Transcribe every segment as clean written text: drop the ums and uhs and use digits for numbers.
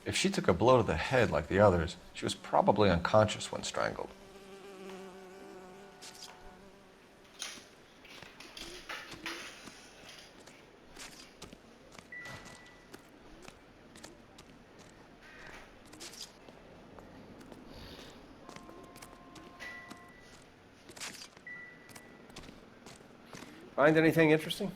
If she took a blow to the head like the others, she was probably unconscious when strangled. Find anything interesting?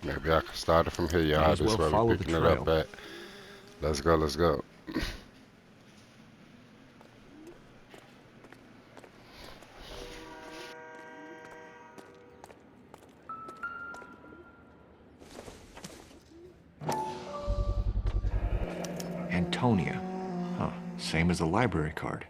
Maybe I can start it from here, Might y'all. as This well is where we follow the picking it up trail. at. Let's go, let's go. Antonia. Huh. Same as the library card.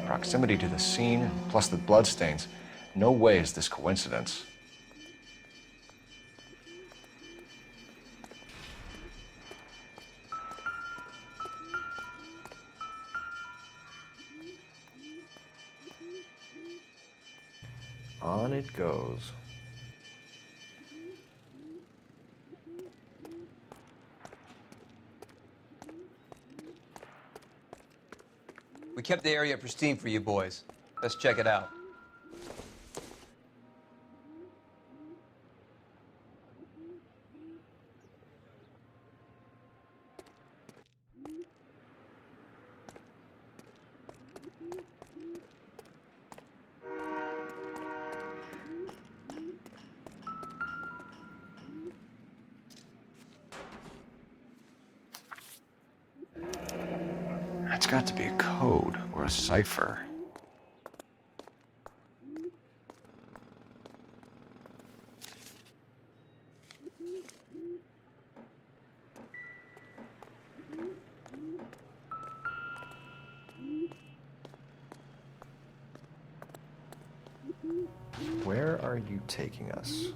Proximity to the scene, plus the bloodstains. No way is this coincidence. On it goes. We kept the area pristine for you boys. Let's check it out. That's got to be a code or a cipher. Where are you taking us?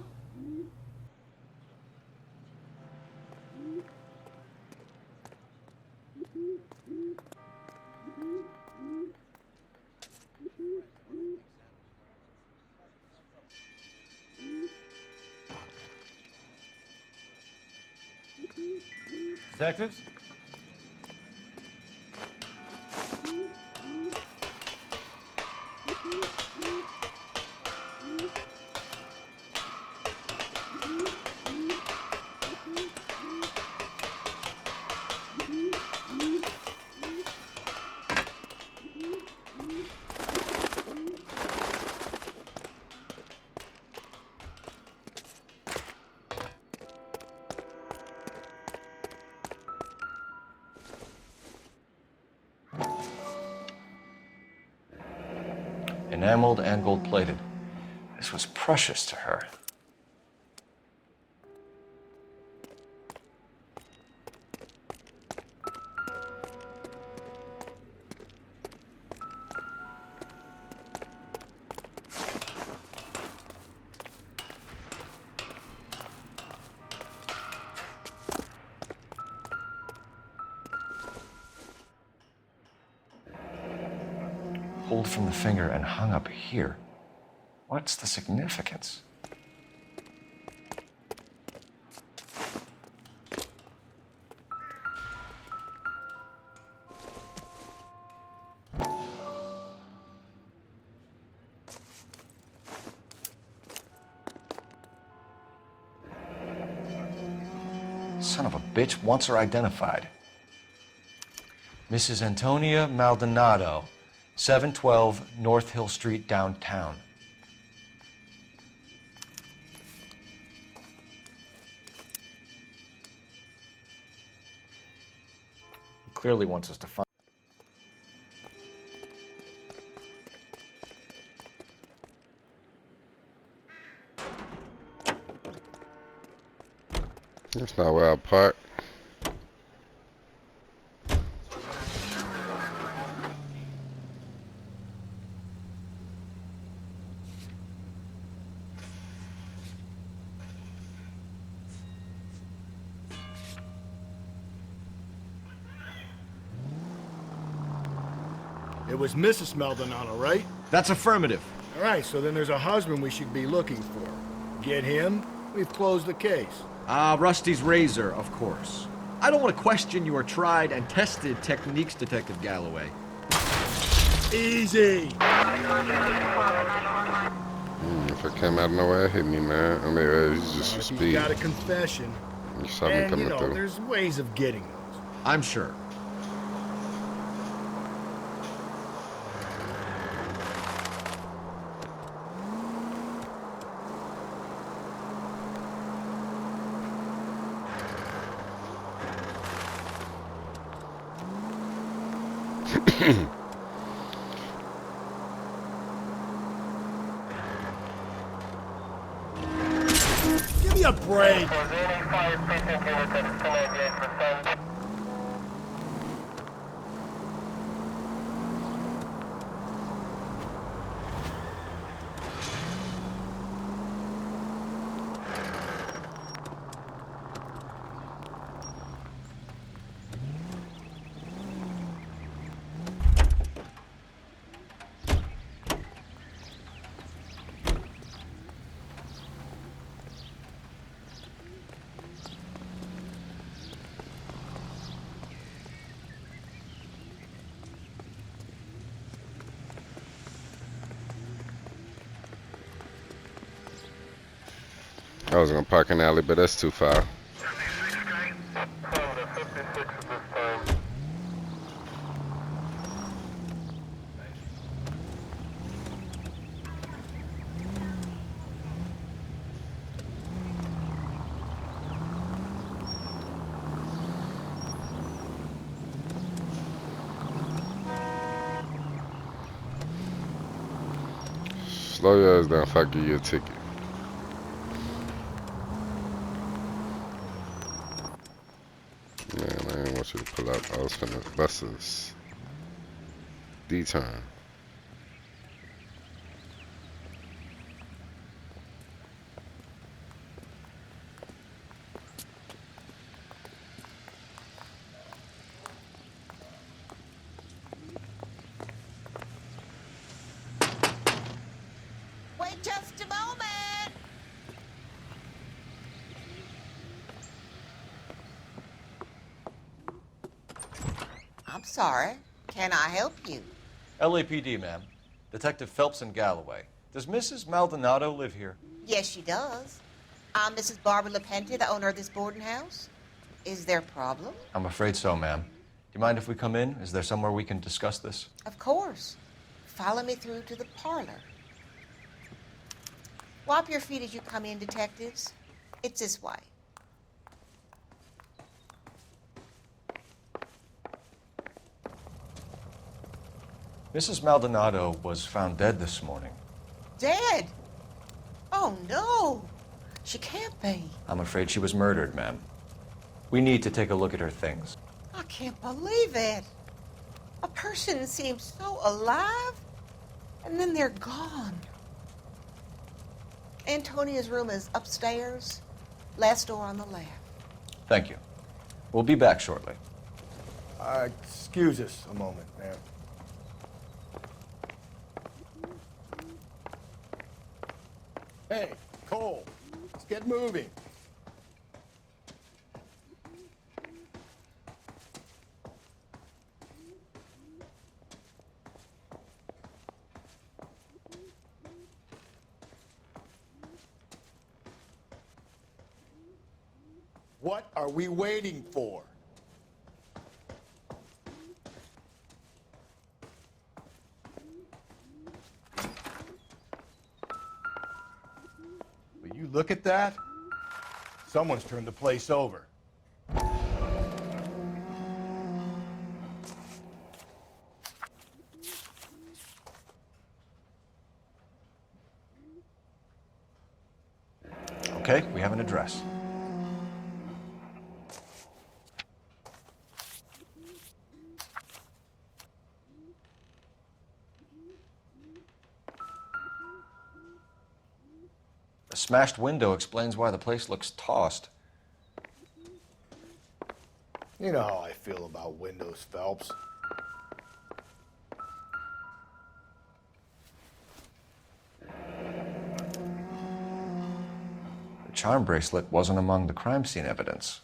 Detectives? Enameled and gold-plated. This was precious to her. Pulled from the finger and hung up here. What's the significance? Son of a bitch wants her identified. Mrs. Antonia Maldonado, 712 North Hill Street, downtown. He clearly wants us to find. It's not where I park. It was Mrs. Maldonado, right? That's affirmative. All right, so then there's a husband we should be looking for. Get him, we've closed the case. Rusty's razor, of course. I don't want to question your tried and tested techniques, Detective Galloway. Easy! If I came out of nowhere, hit me, man. I mean, it's just for He's speed. got a confession. You saw me And, coming through. there's ways of getting those. I'm sure. Give me a break! I was gonna park in the alley, but that's too far. Slow your ass down if I give you a ticket. Man, I didn't want you to pull up. I was finna bust this D-turn. Wait just a moment. I'm sorry. Can I help you? LAPD, ma'am. Detective Phelps and Galloway. Does Mrs. Maldonado live here? Yes, she does. I'm Mrs. Barbara LaPente, the owner of this boarding house. Is there a problem? I'm afraid so, ma'am. Do you mind if we come in? Is there somewhere we can discuss this? Of course. Follow me through to the parlor. Wipe your feet as you come in, detectives. It's this way. Mrs. Maldonado was found dead this morning. Dead? Oh, no. She can't be. I'm afraid she was murdered, ma'am. We need to take a look at her things. I can't believe it. A person seems so alive, and then they're gone. Antonia's room is upstairs, last door on the left. Thank you. We'll be back shortly. Excuse us a moment, ma'am. Hey, Cole, let's get moving. What are we waiting for? Will you look at that? Someone's turned the place over. Okay, we have an address. smashed window explains why the place looks tossed. You know how I feel about windows, Phelps. The charm bracelet wasn't among the crime scene evidence.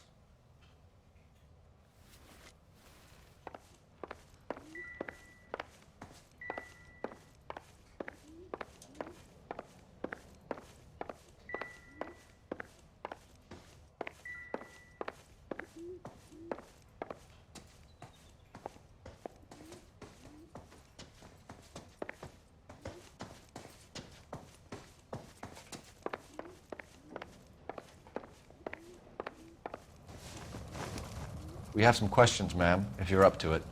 We have some questions, ma'am, if you're up to it.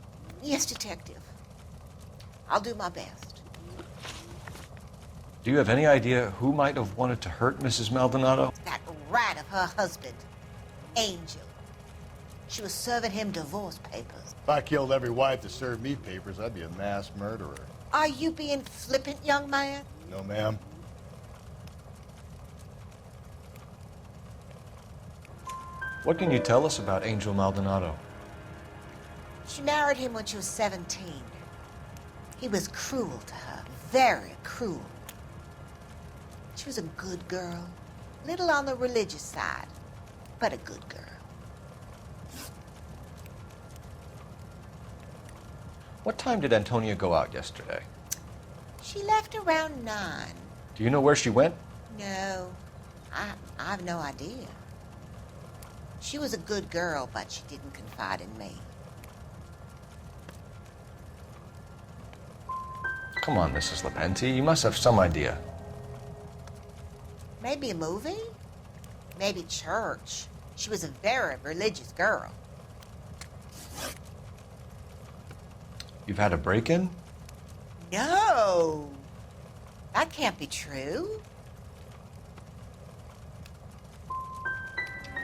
Yes, Detective. I'll do my best. Do you have any idea who might have wanted to hurt Mrs. Maldonado? That rat of her husband, Angel. She was serving him divorce papers. If I killed every wife to serve me papers, I'd be a mass murderer. Are you being flippant, young man? No, ma'am. What can you tell us about Angel Maldonado? She married him when she was 17. He was cruel to her, very cruel. She was a good girl, little on the religious side, but a good girl. What time did Antonia go out yesterday? She left around 9. Do you know where she went? No, I have no idea. She was a good girl, but she didn't confide in me. Come on, Mrs. Lepenti, you must have some idea. Maybe a movie? Maybe church. She was a very religious girl. You've had a break-in? No! That can't be true.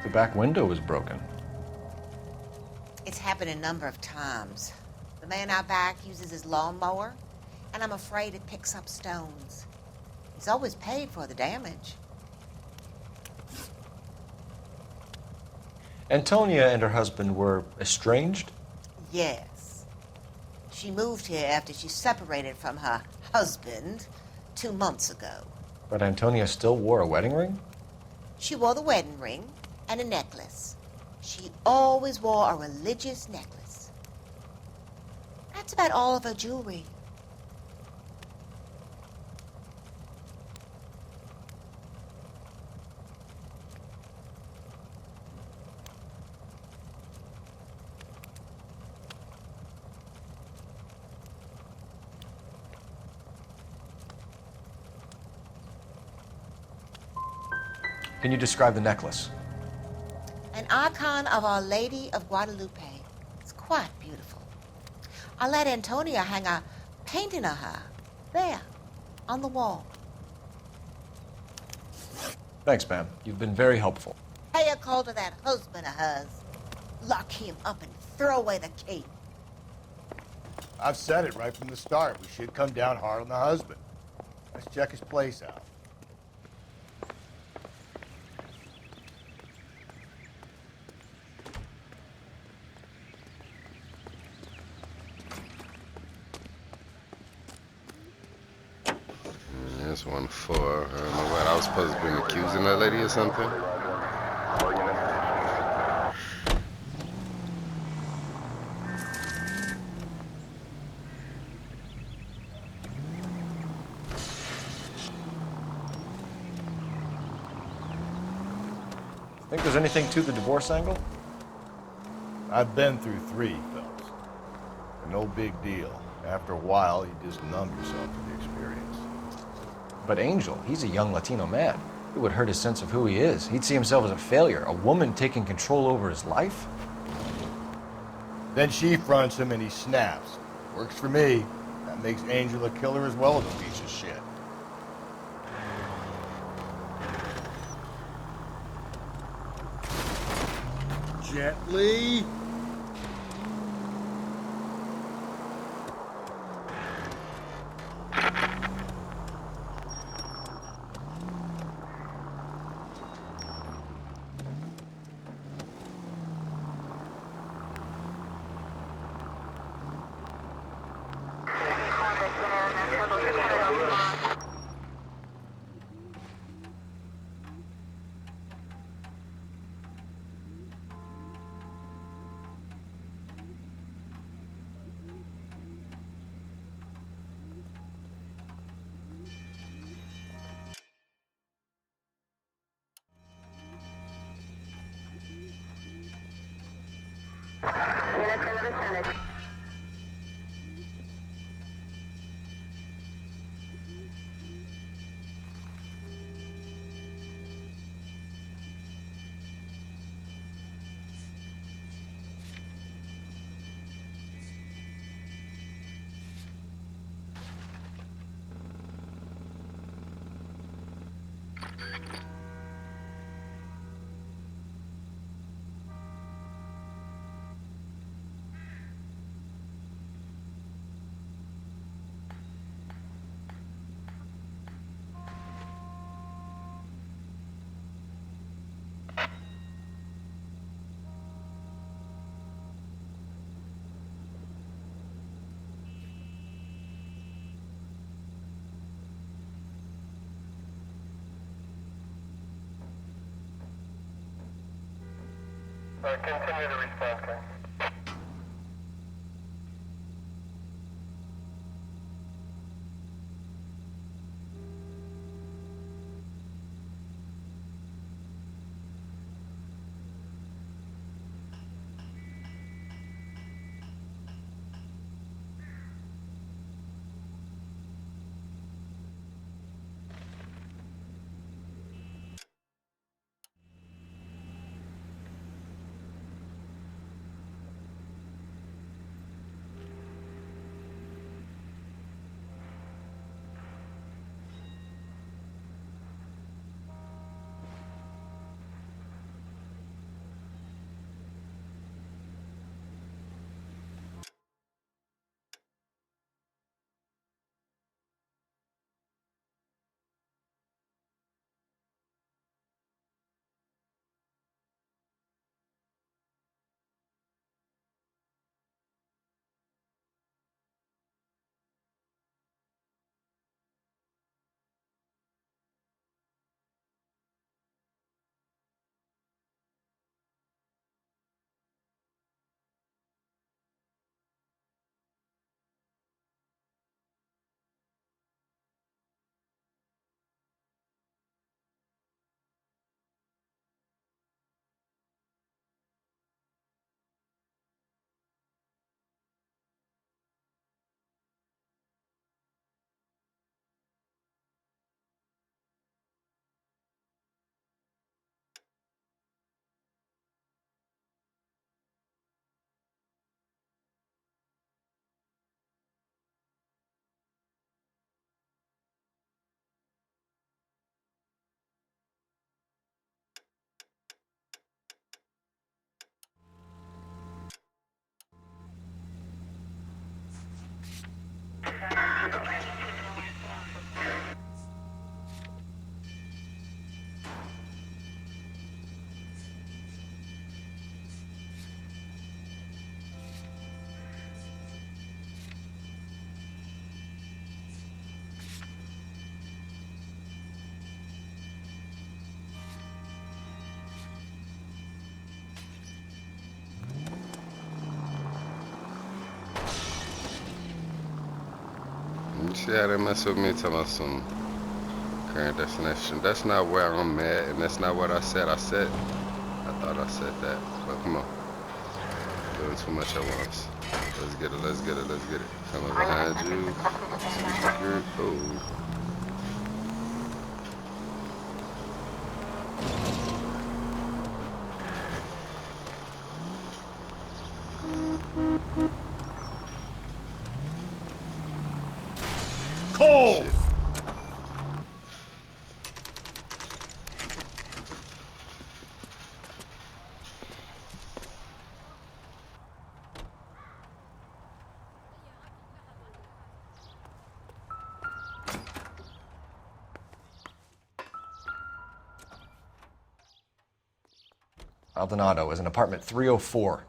The back window was broken. It's happened a number of times. The man out back uses his lawnmower, and I'm afraid it picks up stones. He's always paid for the damage. Antonia and her husband were estranged? Yes. She moved here after she separated from her husband 2 months ago. But Antonia still wore a wedding ring? She wore the wedding ring and a necklace. She always wore a religious necklace. That's about all of her jewelry. Can you describe the necklace? An icon of Our Lady of Guadalupe. It's quite beautiful. I let Antonia hang a painting of her there on the wall. Thanks, ma'am. You've been very helpful. Pay a call to that husband of hers. Lock him up and throw away the key. I've said it right from the start. We should come down hard on the husband. Let's check his place out. This one for, I don't know what, I was supposed to be accusing that lady or something? Think there's anything to the divorce angle? I've been through 3, Phelps. No big deal. After a while, you just numb yourself to the experience. But Angel, he's a young Latino man. It would hurt his sense of who he is. He'd see himself as a failure, a woman taking control over his life. Then she fronts him and he snaps. Works for me. That makes Angel a killer as well as a piece of shit. Gently. Continue the response, okay? You see how they mess with me talking about some current destination. That's not where I'm at, and that's not what I said. I thought I said that. But come on. Doing too much at once. Let's get it, let's get it, let's get it. Coming behind you. Secret. Oh. Cole! Shit. Maldonado is in apartment 304.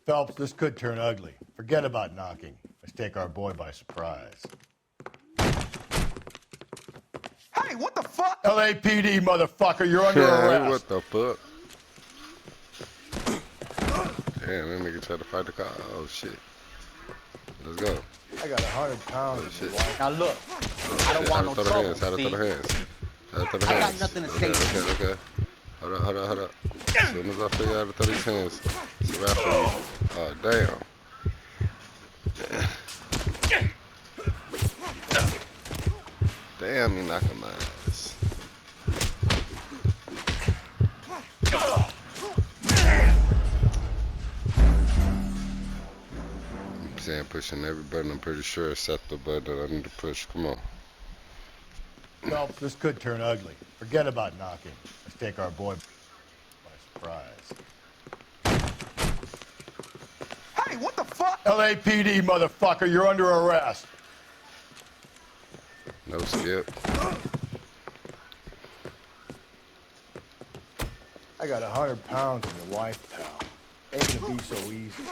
Phelps, this could turn ugly. Forget about knocking. Let's take our boy by surprise. Hey, what the fuck? LAPD, motherfucker, you're under Yeah, arrest. what the fuck? Damn, that nigga tried to fight the car. Oh shit. Let's go. I got 100 pounds of shit. life. Now look, I don't Shit, want how no to throw the trouble, hands, how to throw see? the hands. How to throw the I got hands. nothing to say to you. Okay. Hold up. As soon as I figure out how to throw these hands, it's a wrap for you. Oh, damn. Damn, he knocking my ass. I'm saying pushing every button, I'm pretty sure except the button that I need to push. Come on. Phelps, this could turn ugly. Forget about knocking. Let's take our boy by surprise. Hey, what the fuck? LAPD, motherfucker, you're under arrest. No skip. I got 100 pounds of your wife, pal. Ain't gonna be so easy.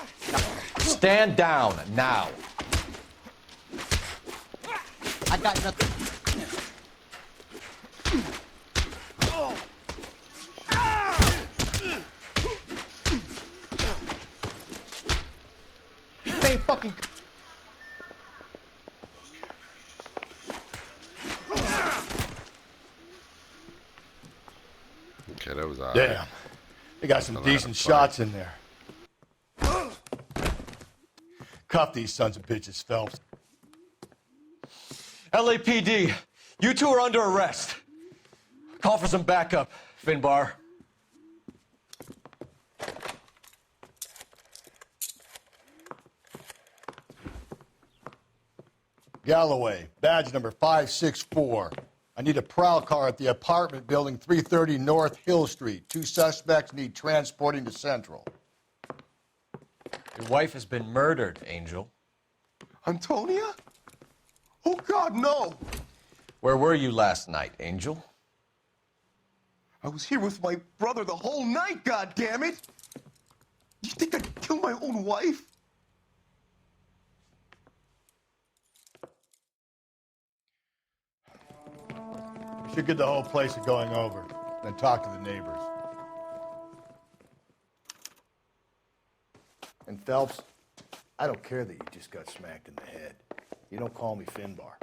Stand down now. I got nothing. This ain't fucking... Okay, that was all right. Damn. They got some That's a lot decent of shots in there. Cuff these sons of bitches, Phelps. LAPD, you two are under arrest. Call for some backup, Finbar. Galloway, badge number 564. I need a prowl car at the apartment building 330 North Hill Street. 2 suspects need transporting to Central. Your wife has been murdered, Angel. Antonia? Oh, God, no. Where were you last night, Angel? I was here with my brother the whole night, God damn it! You think I'd kill my own wife? We should get the whole place a going over, then talk to the neighbors. And Phelps, I don't care that you just got smacked in the head. You don't call me Finbar.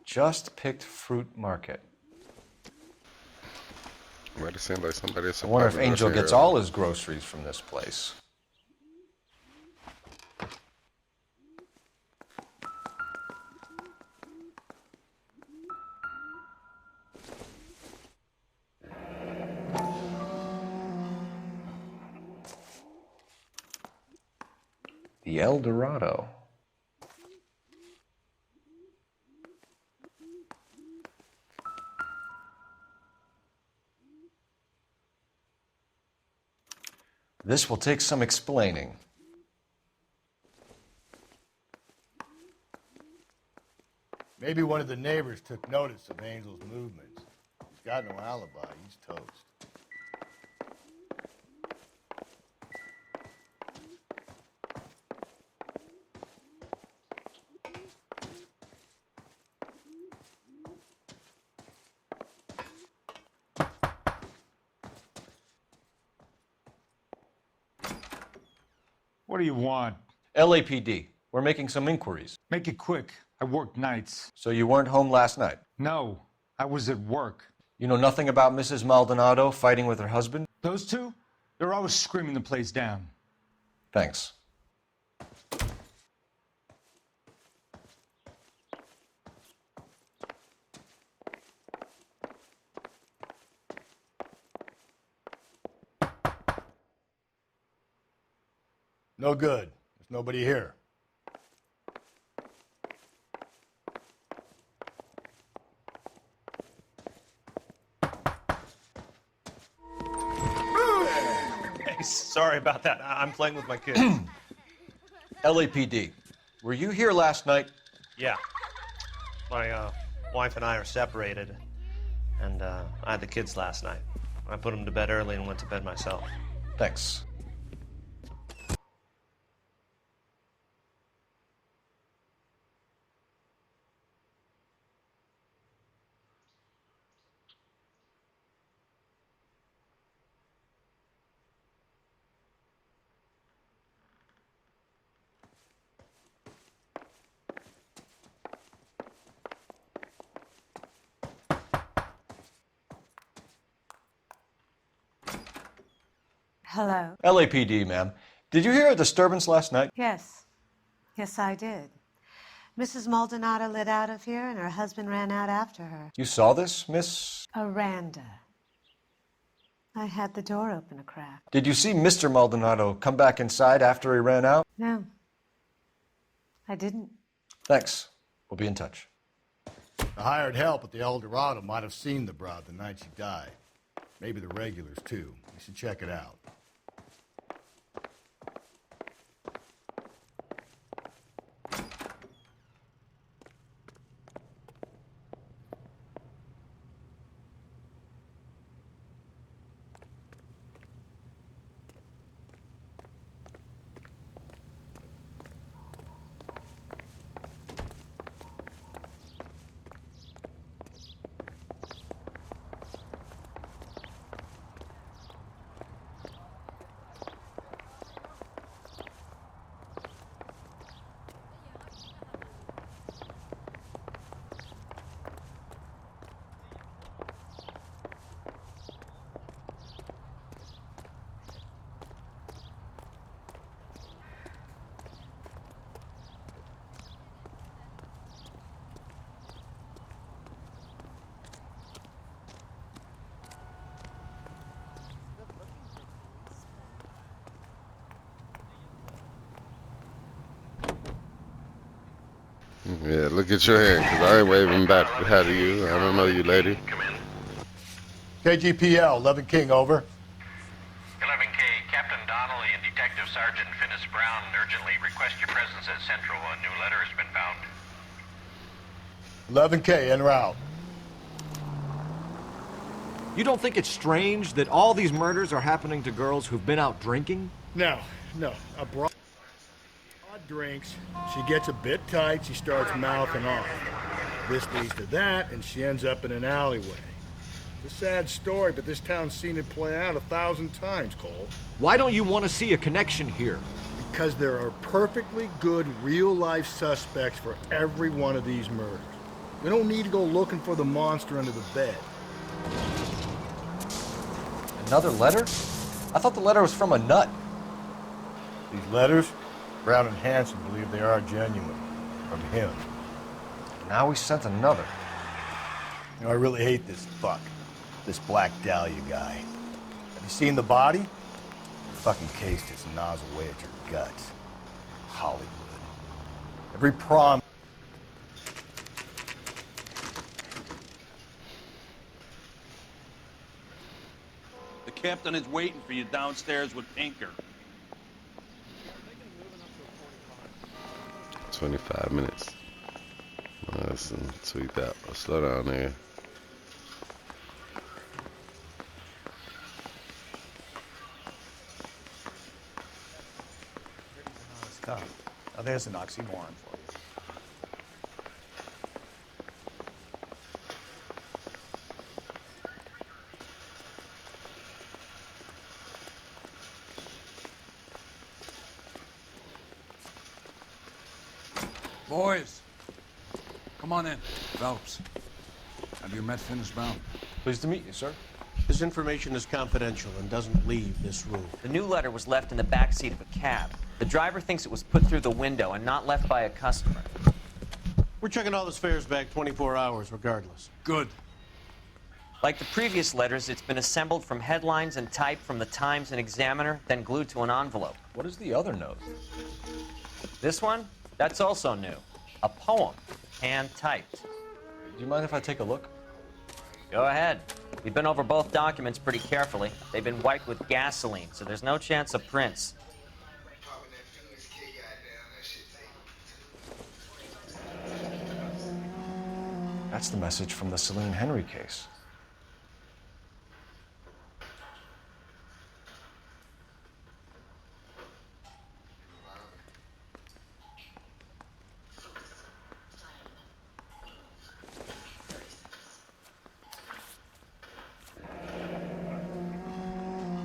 Just picked Fruit Market. Might have seemed like somebody else. I wonder if Angel gets all his groceries from this place. The El Dorado. This will take some explaining. Maybe one of the neighbors took notice of Angel's movements. He's got no alibi. He's toast. What do you want? LAPD, we're making some inquiries. Make it quick. I work nights. So you weren't home last night? No, I was at work. You know nothing about Mrs. Maldonado fighting with her husband? Those two? They're always screaming the place down. Thanks. No good. There's nobody here. Hey, sorry about that. I'm playing with my kids. LAPD, were you here last night? Yeah. My wife and I are separated, and I had the kids last night. I put them to bed early and went to bed myself. Thanks. Hello. LAPD, ma'am. Did you hear a disturbance last night? Yes. Yes, I did. Mrs. Maldonado lit out of here, and her husband ran out after her. You saw this, Miss? Aranda. I had the door open a crack. Did you see Mr. Maldonado come back inside after he ran out? No. I didn't. Thanks. We'll be in touch. The hired help at the El.Dorado might have seen the broad the night she died. Maybe the regulars, too. You should check it out. Yeah, look at your hand, because I ain't waving back. How do you? I don't know you, lady. KGPL, 11 King, over. 11K, Captain Donnelly and Detective Sergeant Finnis Brown urgently request your presence at Central. A new letter has been found. 11K, en route. You don't think it's strange that all these murders are happening to girls who've been out drinking? No. A broad drinks, she gets a bit tight, she starts mouthing off. This leads to that, and she ends up in an alleyway. It's a sad story, but this town's seen it play out 1,000 times, Cole. Why don't you want to see a connection here? Because there are perfectly good real-life suspects for every one of these murders. We don't need to go looking for the monster under the bed. Another letter? I thought the letter was from a nut. These letters, Brown and Hanson believe they are genuine. From him. Now we sent another. You know, I really hate this fuck. This Black Dahlia guy. Have you seen the body? He fucking cased his nozzle away at your guts. Hollywood. Every prom. The captain is waiting for you downstairs with Pinker. 25 minutes. Listen, tweak that. Slow down there. It's tough. Now there's an oxymoron for you. Boys, come on in. Phelps, have you met Finnis Brown? Pleased to meet you, sir. This information is confidential and doesn't leave this room. The new letter was left in the back seat of a cab. The driver thinks it was put through the window and not left by a customer. We're checking all this fares back 24 hours regardless. Good. Like the previous letters, it's been assembled from headlines and typed from the Times and Examiner, then glued to an envelope. What is the other note? This one? That's also new. A poem, hand-typed. Do you mind if I take a look? Go ahead. We've been over both documents pretty carefully. They've been wiped with gasoline, so there's no chance of prints. That's the message from the Celine Henry case.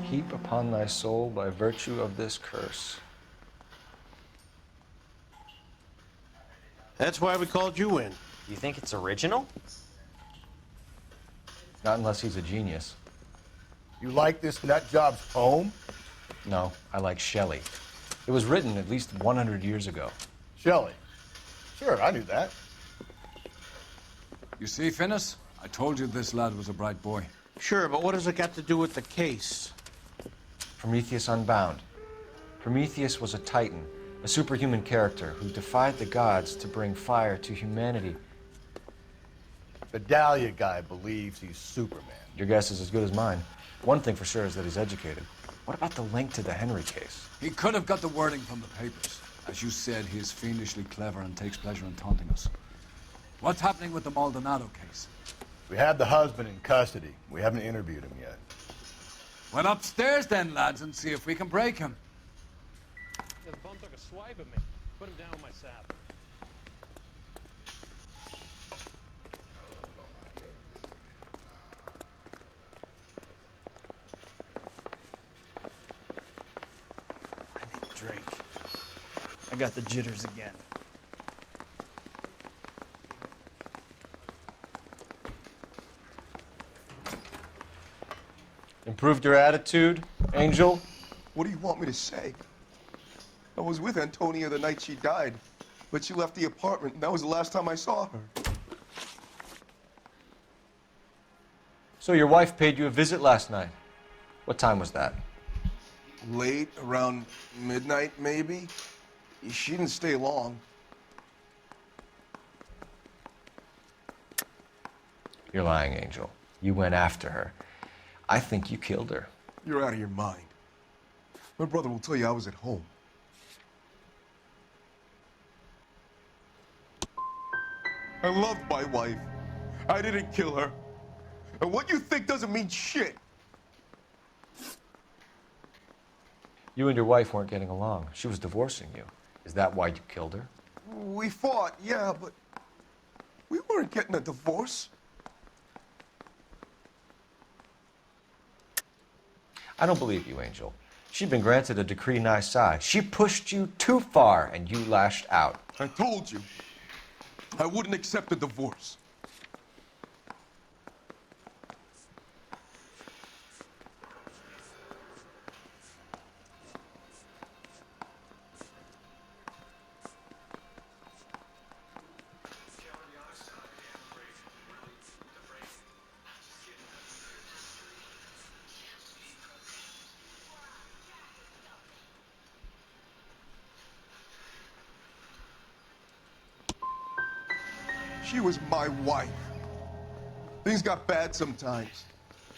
Heap upon thy soul by virtue of this curse. That's why we called you in. You think it's original? Not unless he's a genius. You like this nut job's poem? No, I like Shelley. It was written at least 100 years ago. Shelley. Sure, I knew that. You see, Finnis? I told you this lad was a bright boy. Sure, but what has it got to do with the case? Prometheus Unbound. Prometheus was a titan, a superhuman character who defied the gods to bring fire to humanity. The Dahlia guy believes he's Superman. Your guess is as good as mine. One thing for sure is that he's educated. What about the link to the Henry case? He could have got the wording from the papers. As you said, he is fiendishly clever and takes pleasure in taunting us. What's happening with the Maldonado case? We have the husband in custody. We haven't interviewed him yet. Well, upstairs then, lads, and see if we can break him. The bum took a swipe at me. Put him down with my sap. I need a drink. I got the jitters again. Improved your attitude, Angel? What do you want me to say? I was with Antonia the night she died, but she left the apartment, and that was the last time I saw her. So your wife paid you a visit last night. What time was that? Late, around midnight, maybe. She didn't stay long. You're lying, Angel. You went after her. I think you killed her. You're out of your mind. My brother will tell you I was at home. I loved my wife. I didn't kill her. And what you think doesn't mean shit. You and your wife weren't getting along. She was divorcing you. Is that why you killed her? We fought, yeah, but we weren't getting a divorce. I don't believe you, Angel. She'd been granted a decree nisi. She pushed you too far, and you lashed out. I told you, I wouldn't accept a divorce. She was my wife. Things got bad sometimes,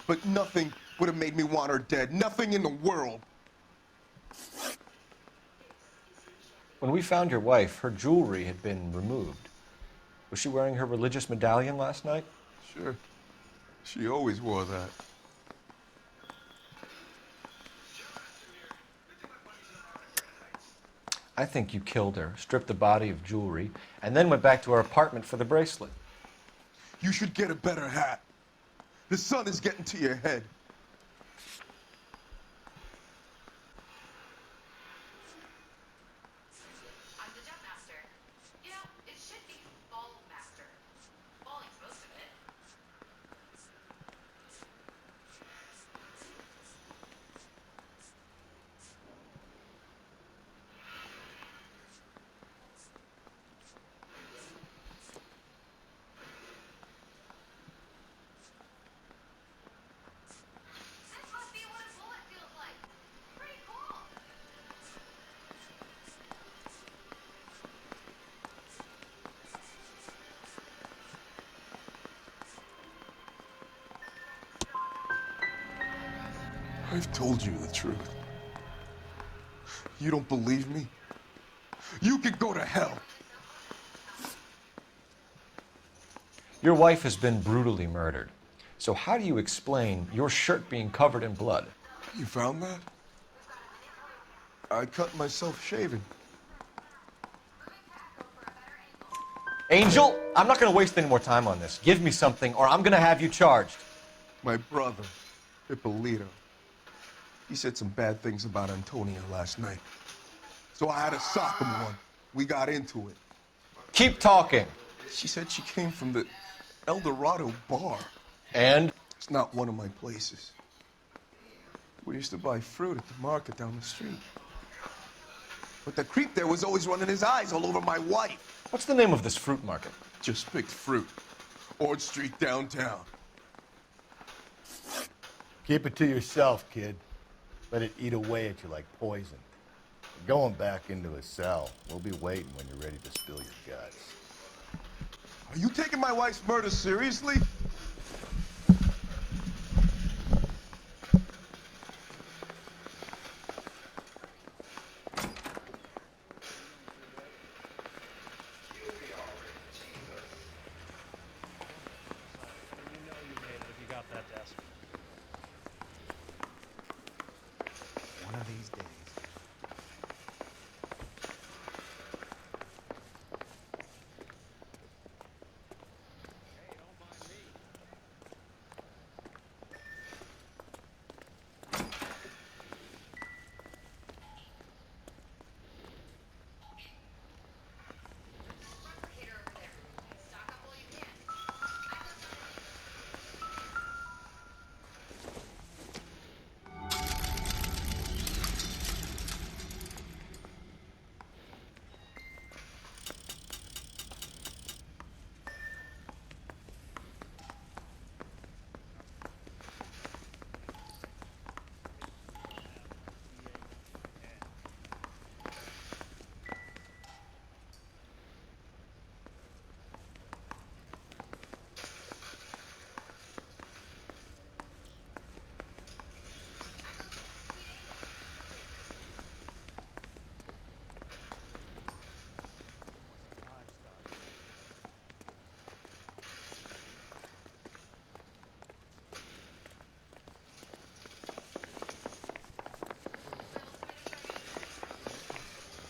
but nothing would have made me want her dead. Nothing in the world. When we found your wife, her jewelry had been removed. Was she wearing her religious medallion last night? Sure. She always wore that. I think you killed her, stripped the body of jewelry, and then went back to her apartment for the bracelet. You should get a better hat. The sun is getting to your head. I'm the jump master. You know, it should be ball master. Balling's most of it. This must be what a bullet feels like. Pretty cool. I've told you the truth. You don't believe me? You can go to hell. Your wife has been brutally murdered. So how do you explain your shirt being covered in blood? You found that? I cut myself shaving. Angel, I'm not going to waste any more time on this. Give me something or I'm going to have you charged. My brother, Ippolito, he said some bad things about Antonia last night. So I had to sock him one. We got into it. Keep talking. She said she came from the El.A.Noire bar. And? It's not one of my places. We used to buy fruit at the market down the street. But the creep there was always running his eyes all over my wife. What's the name of this fruit market? Just picked fruit. Ord Street downtown. Keep it to yourself, kid. Let it eat away at you like poison. You're going back into a cell. We'll be waiting when you're ready to spill your guts. Are you taking my wife's murder seriously? One of these days.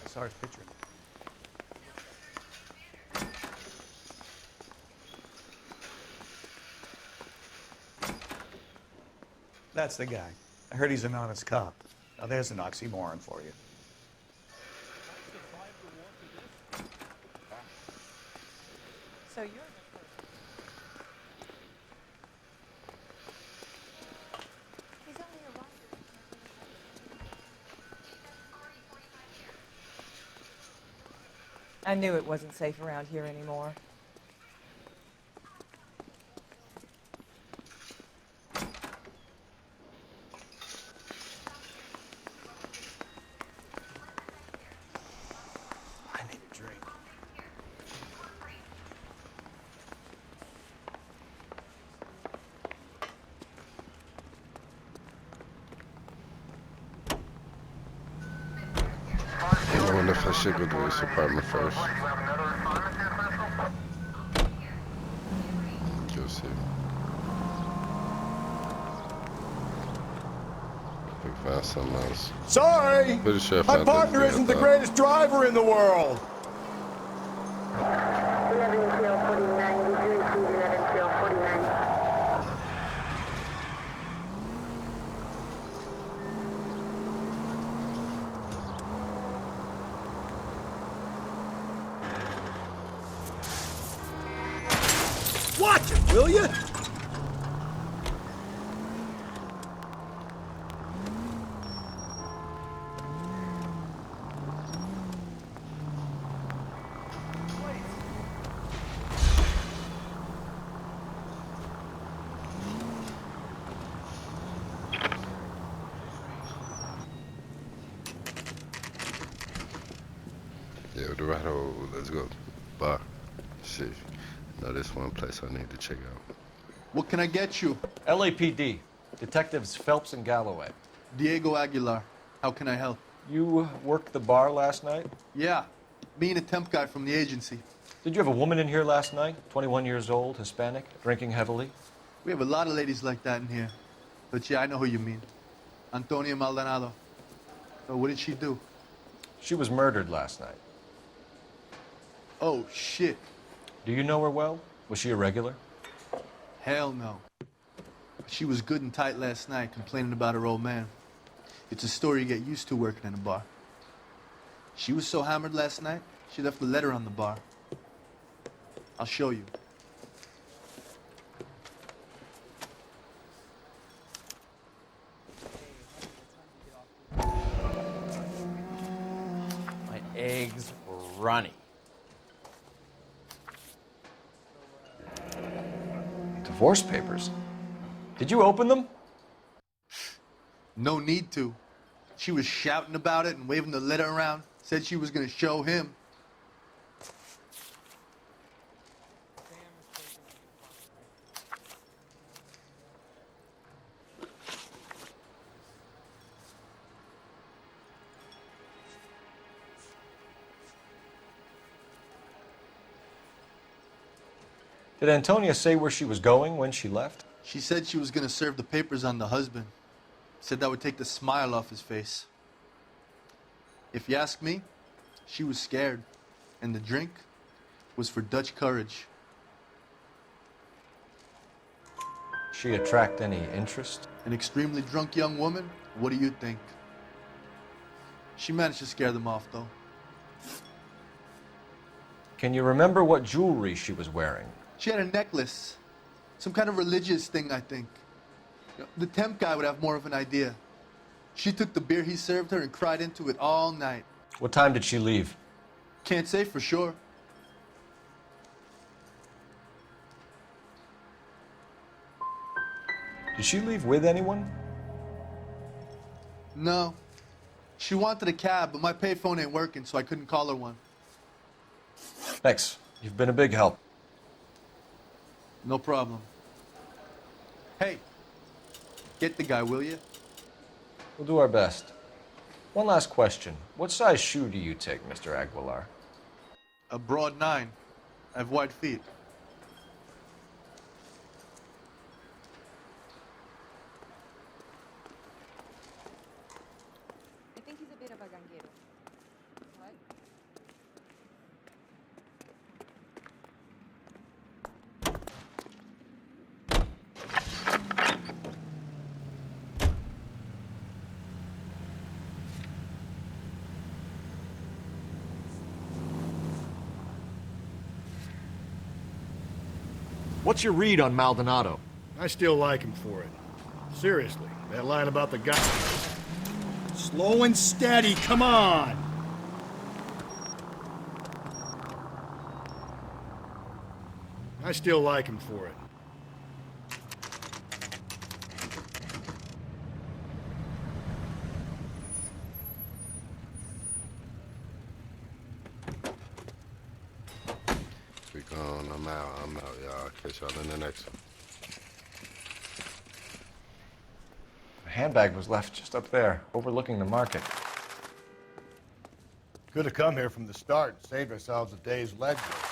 I saw his picture. That's the guy. I heard he's an honest cop. Now there's an oxymoron for you. So you're He's only a writer. I knew it wasn't safe around here anymore. I need a drink. I wonder if I should go to this apartment first. Go see. I think found something else. Sorry! Pretty sure I My found partner this isn't the thing. greatest driver in the world! Watch it, will you? Yeah, the right hole. Let's go. Bar. Shit. Now this one place I need to check out. What can I get you? LAPD. Detectives Phelps and Galloway. Diego Aguilar. How can I help? You worked the bar last night? Yeah. Me and a temp guy from the agency. Did you have a woman in here last night? 21 years old, Hispanic, drinking heavily? We have a lot of ladies like that in here. But yeah, I know who you mean. Antonia Maldonado. So what did she do? She was murdered last night. Oh, shit. Do you know her well? Was she a regular? Hell no. She was good and tight last night, complaining about her old man. It's a story you get used to working in a bar. She was so hammered last night, she left a letter on the bar. I'll show you. My eggs were runny. Divorce papers? Did you open them? No need to. She was shouting about it and waving the letter around. Said she was gonna show him. Did Antonia say where she was going when she left? She said she was gonna serve the papers on the husband. Said that would take the smile off his face. If you ask me, she was scared. And the drink was for Dutch courage. She attract any interest? An extremely drunk young woman? What do you think? She managed to scare them off, though. Can you remember what jewelry she was wearing? She had a necklace. Some kind of religious thing, I think. The temp guy would have more of an idea. She took the beer he served her and cried into it all night. What time did she leave? Can't say for sure. Did she leave with anyone? No. She wanted a cab, but my payphone ain't working, so I couldn't call her one. Thanks. You've been a big help. No problem. Hey, get the guy, will you? We'll do our best. One last question. What size shoe do you take, Mr. Aguilar? A broad 9. I have wide feet. I think he's a bit of a ganguero. What? What's your read on Maldonado? I still like him for it. Seriously, that line about the guy. Slow and steady, come on! I still like him for it. We gone. I'm out, y'all. Catch y'all in the next one. The handbag was left just up there, overlooking the market. Could have come here from the start and saved ourselves a day's leg work.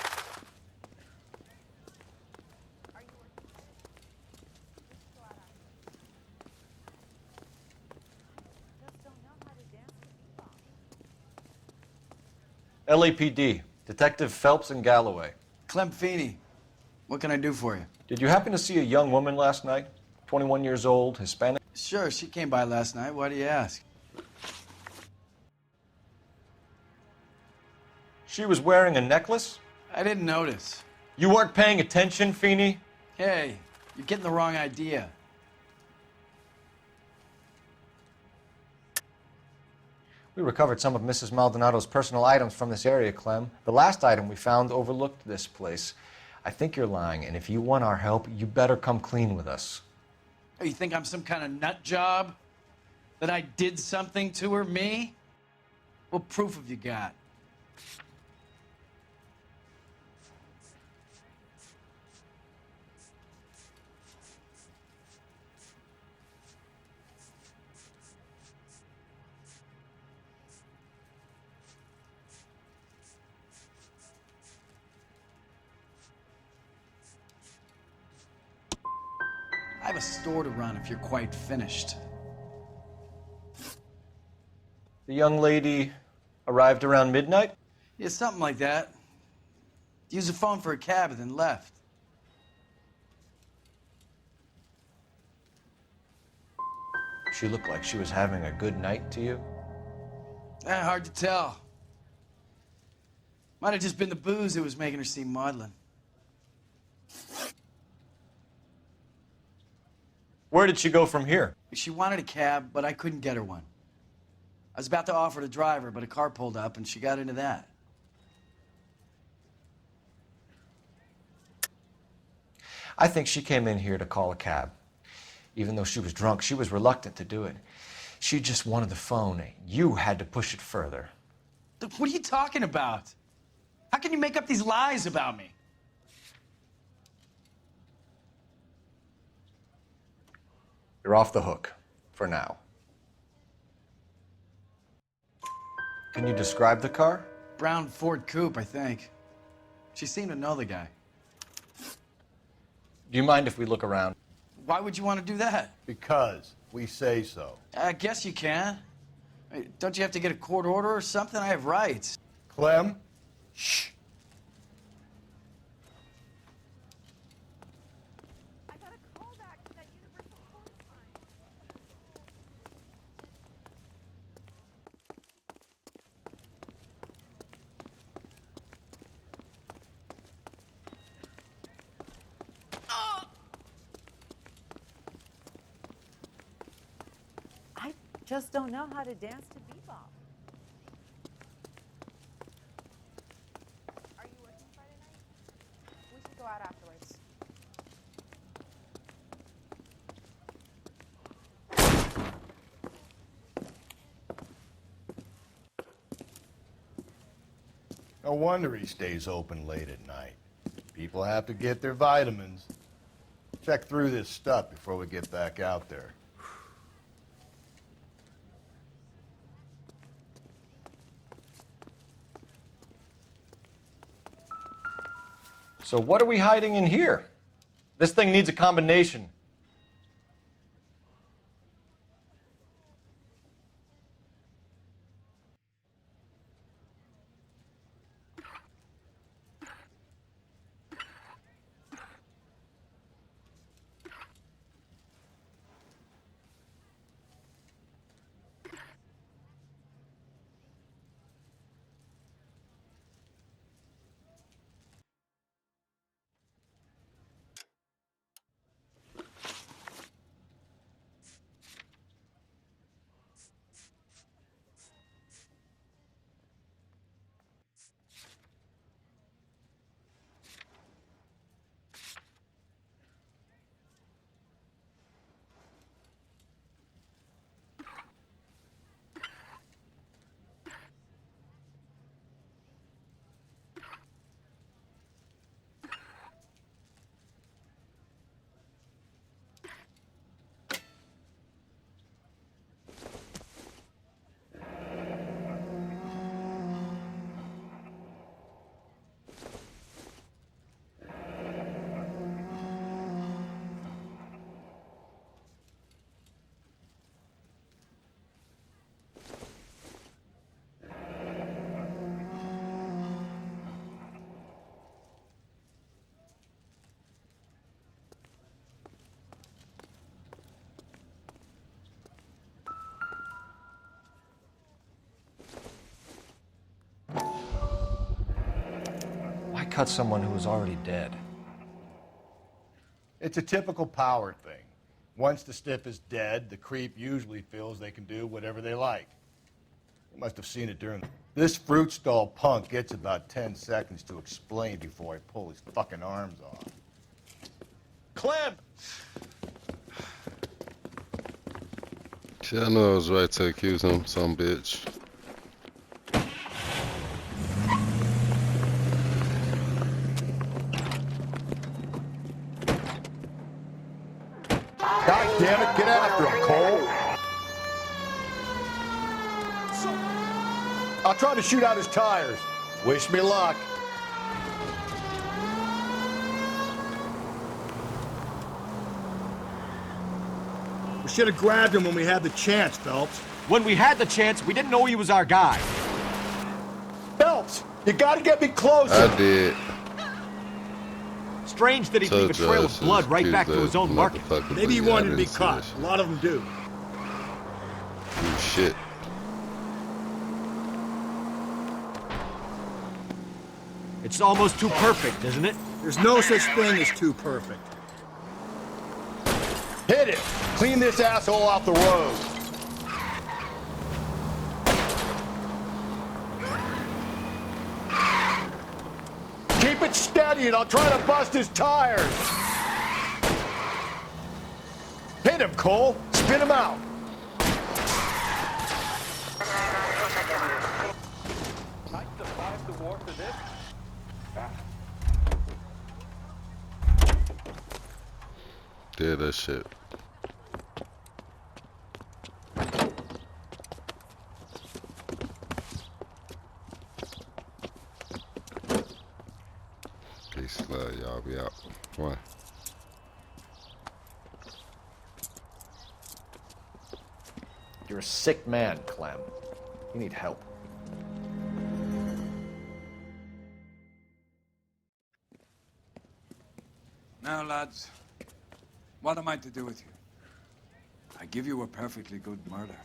LAPD, Detective Phelps and Galloway. Clem Feeney, what can I do for you? Did you happen to see a young woman last night? 21 years old, Hispanic? Sure, she came by last night. Why do you ask? She was wearing a necklace? I didn't notice. You weren't paying attention, Feeney? Hey, you're getting the wrong idea. We recovered some of Mrs. Maldonado's personal items from this area, Clem. The last item we found overlooked this place. I think you're lying, and if you want our help, you better come clean with us. Oh, you think I'm some kind of nut job? That I did something to her, me? What proof have you got? store to run if you're quite finished. The young lady arrived around midnight? Yeah, something like that. Used the phone for a cab and then left. She looked like she was having a good night to you? Hard to tell. Might have just been the booze that was making her seem maudlin. Where did she go from here? She wanted a cab, but I couldn't get her one. I was about to offer to drive her, but a car pulled up and she got into that. I think she came in here to call a cab. Even though she was drunk, she was reluctant to do it. She just wanted the phone. You had to push it further. What are you talking about? How can you make up these lies about me? You're off the hook, for now. Can you describe the car? Brown Ford Coupe, I think. She seemed to know the guy. Do you mind if we look around? Why would you want to do that? Because we say so. I guess you can. Don't you have to get a court order or something? I have rights. Clem? Shh. I just don't know how to dance to bebop. Are you working Friday night? We should go out afterwards. No wonder he stays open late at night. People have to get their vitamins. Check through this stuff before we get back out there. So what are we hiding in here? This thing needs a combination. Why cut someone who was already dead? It's a typical power thing. Once the stiff is dead, the creep usually feels they can do whatever they like. You must have seen it during... This fruit stall punk gets about 10 seconds to explain before I pull his fucking arms off. Clem! See, I know I was right to accuse him, some bitch. God damn it, get after him, Cole! I'll try to shoot out his tires. Wish me luck. We should have grabbed him when we had the chance, Phelps. When we had the chance, we didn't know he was our guy. Phelps, you gotta get me closer. I did. Strange that he'd leave a trail of blood right back to his own market. Maybe he wanted to be caught. A lot of them do. Oh, shit. It's almost too perfect, isn't it? There's no such thing as too perfect. Hit it! Clean this asshole off the road. Keep it steady and I'll try to bust his tires. Hit him, Cole. Spin him out. Yeah, that shit. Peace, love, y'all. Be out. One. You're a sick man, Clem. You need help. Now, lads, what am I to do with you? I give you a perfectly good murder.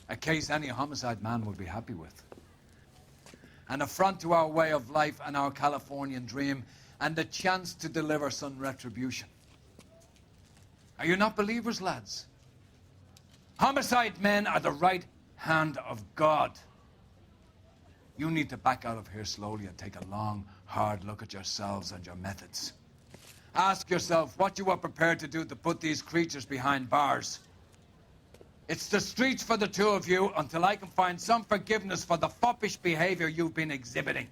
A case any homicide man would be happy with. An affront to our way of life and our Californian dream, and the chance to deliver some retribution. Are you not believers, lads? Homicide men are the right hand of God. You need to back out of here slowly and take a long, hard look at yourselves and your methods. Ask yourself what you are prepared to do to put these creatures behind bars. It's the streets for the two of you until I can find some forgiveness for the foppish behavior you've been exhibiting.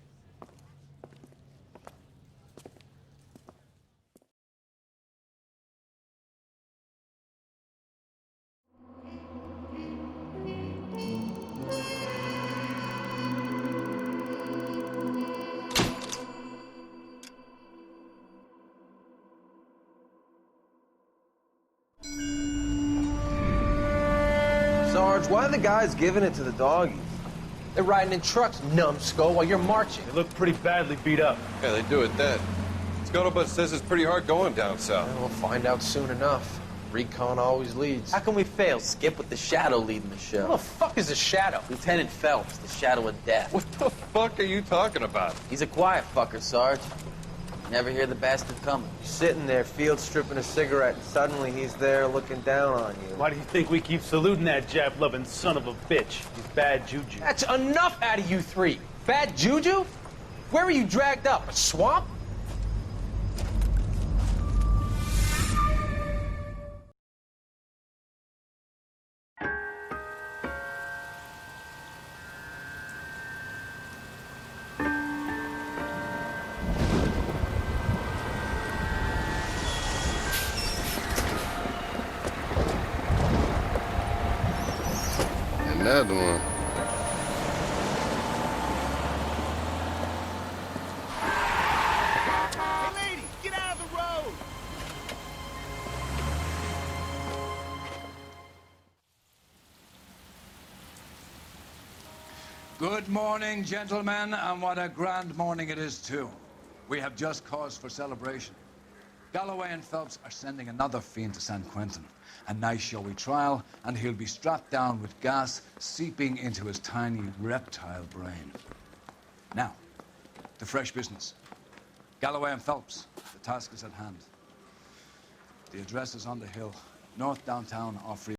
Sarge, why are the guys giving it to the doggies? They're riding in trucks, numbskull, while you're marching. They look pretty badly beat up. Yeah, they do it then. Scuttlebutt says it's pretty hard going down south. We'll find out soon enough. Recon always leads. How can we fail, Skip, with the Shadow leading the show? Who the fuck is a Shadow? Lieutenant Phelps, the Shadow of Death. What the fuck are you talking about? He's a quiet fucker, Sarge. Never hear the bastard coming. You're sitting there, field stripping a cigarette, and suddenly he's there looking down on you. Why do you think we keep saluting that Jap-loving son of a bitch? He's bad juju. That's enough out of you three. Bad juju? Where were you dragged up? A swamp? Another one. Hey, lady, get out of the road! Good morning, gentlemen, and what a grand morning it is, too. We have just cause for celebration. Galloway and Phelps are sending another fiend to San Quentin. A nice showy trial, and he'll be strapped down with gas seeping into his tiny reptile brain. Now, to fresh business. Galloway and Phelps, the task is at hand. The address is on the hill, north downtown off